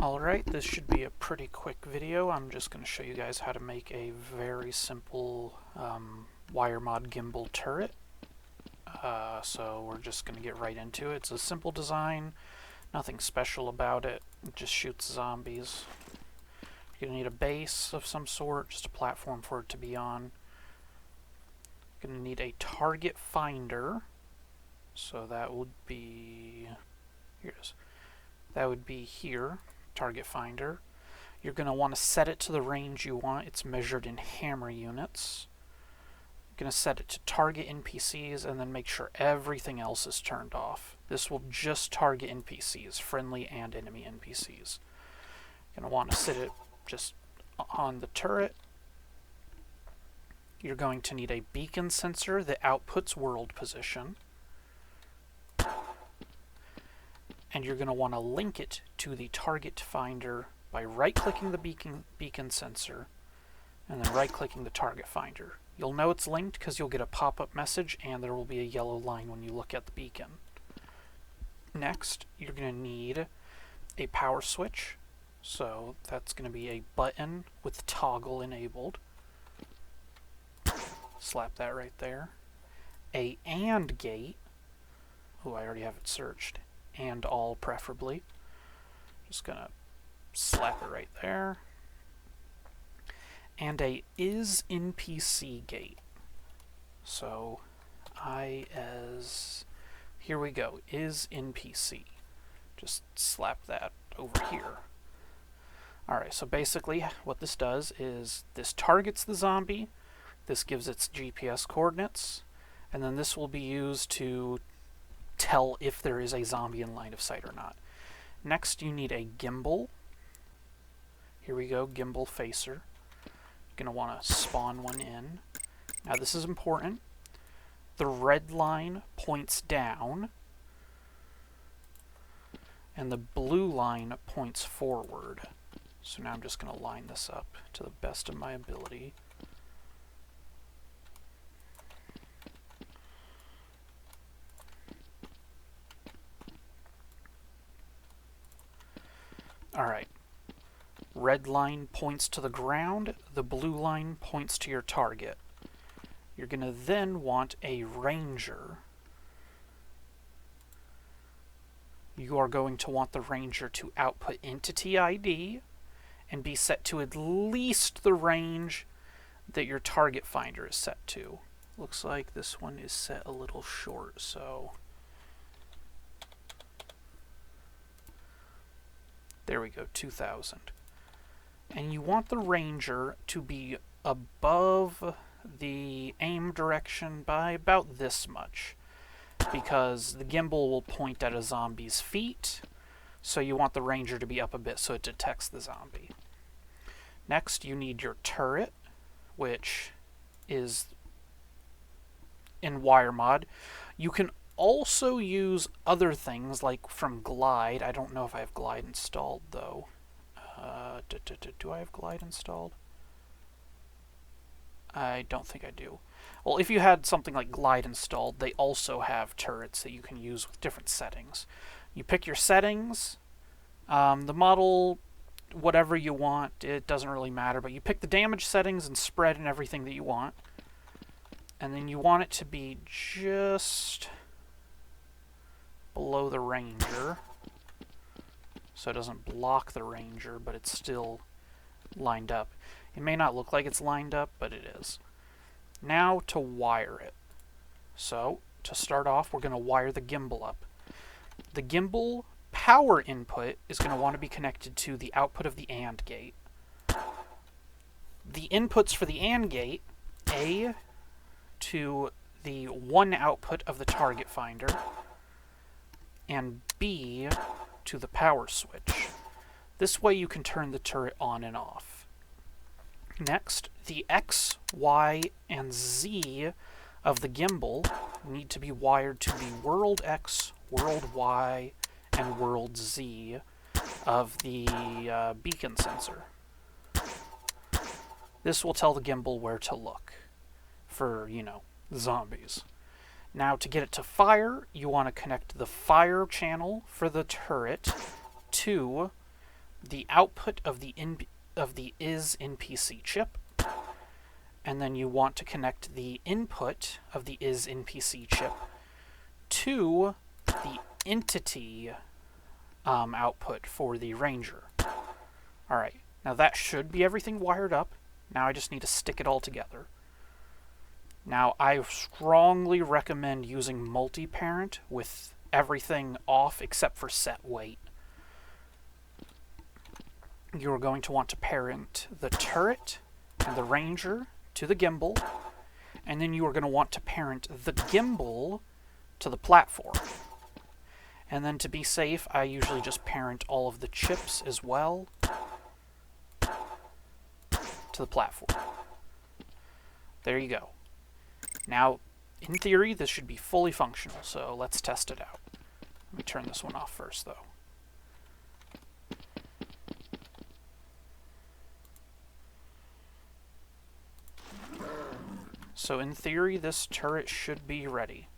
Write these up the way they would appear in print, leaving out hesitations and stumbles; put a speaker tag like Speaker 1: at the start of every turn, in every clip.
Speaker 1: Alright, this should be a pretty quick video. I'm just going to show you guys how to make a very simple wire mod gimbal turret. So we're just going to get right into it. It's a simple design, nothing special about it. It just shoots zombies. You're going to need a base of some sort, just a platform for it to be on. You're going to need a target finder. So that would be... here it is. That would be here. Target finder. You're going to want to set it to the range you want. It's measured in hammer units. You're going to set it to target NPCs and then make sure everything else is turned off. This will just target NPCs, friendly and enemy NPCs. You're going to want to set it just on the turret. You're going to need a beacon sensor that outputs world position. And you're going to want to link it to the target finder by right-clicking the beacon sensor and then right-clicking the target finder. You'll know it's linked because you'll get a pop-up message and there will be a yellow line when you look at the beacon. Next, you're going to need a power switch. So that's going to be a button with toggle enabled. Slap that right there. A AND gate. Oh, I already have it searched. And all preferably. Just gonna slap it right there. And a is NPC gate. So here we go, is NPC. Just slap that over here. Alright, so basically what this does is this targets the zombie, this gives its GPS coordinates, and then this will be used to tell if there is a zombie in line of sight or not. Next, you need a gimbal. Here we go, gimbal facer. You're going to want to spawn one in. Now this is important. The red line points down, and the blue line points forward. So now I'm just going to line this up to the best of my ability. Alright, red line points to the ground, the blue line points to your target. You're going to then want a ranger. You are going to want the ranger to output entity ID and be set to at least the range that your target finder is set to. Looks like this one is set a little short, so... there we go, 2000. And you want the ranger to be above the aim direction by about this much, because the gimbal will point at a zombie's feet, so you want the ranger to be up a bit so it detects the zombie. Next, you need your turret, which is in wire mod. You can also use other things like from glide. I don't know if I have glide installed though. Do I have glide installed? I don't think I do. Well, if you had something like glide installed, they also have turrets that you can use with different settings. You pick your settings, the model, whatever you want, it doesn't really matter, but you pick the damage settings and spread and everything that you want. And then you want it to be just below the ranger, so it doesn't block the ranger, but it's still lined up. It may not look like it's lined up, but it is. Now to wire it. So, to start off, we're going to wire the gimbal up. The gimbal power input is going to want to be connected to the output of the AND gate. The inputs for the AND gate, A to the one output of the target finder, and B to the power switch. This way you can turn the turret on and off. Next, the X, Y, and Z of the gimbal need to be wired to the world X, world Y, and world Z of the beacon sensor. This will tell the gimbal where to look for, zombies. Now to get it to fire, you want to connect the fire channel for the turret to the output of the is NPC chip, and then you want to connect the input of the is NPC chip to the entity output for the Ranger. Alright, now that should be everything wired up. Now I just need to stick it all together. Now I strongly recommend using multi-parent with everything off except for set weight. You're going to want to parent the turret and the Ranger to the gimbal, and then you are going to want to parent the gimbal to the platform. And then to be safe, I usually just parent all of the chips as well to the platform. There you go. Now, in theory, this should be fully functional, so let's test it out. Let me turn this one off first, though. So in theory, this turret should be ready.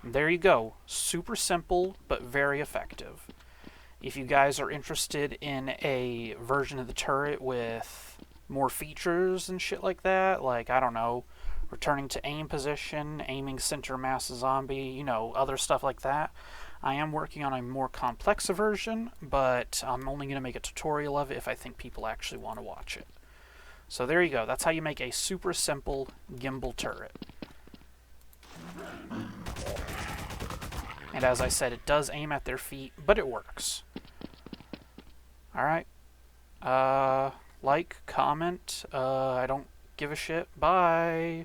Speaker 1: There you go. Super simple, but very effective. If you guys are interested in a version of the turret with more features and shit like that, like, I don't know, returning to aim position, aiming center mass zombie, you know, other stuff like that, I am working on a more complex version, but I'm only going to make a tutorial of it if I think people actually want to watch it. So there you go. That's how you make a super simple gimbal turret. And as I said, it does aim at their feet, but it works. Alright. Like, comment. I don't give a shit. Bye.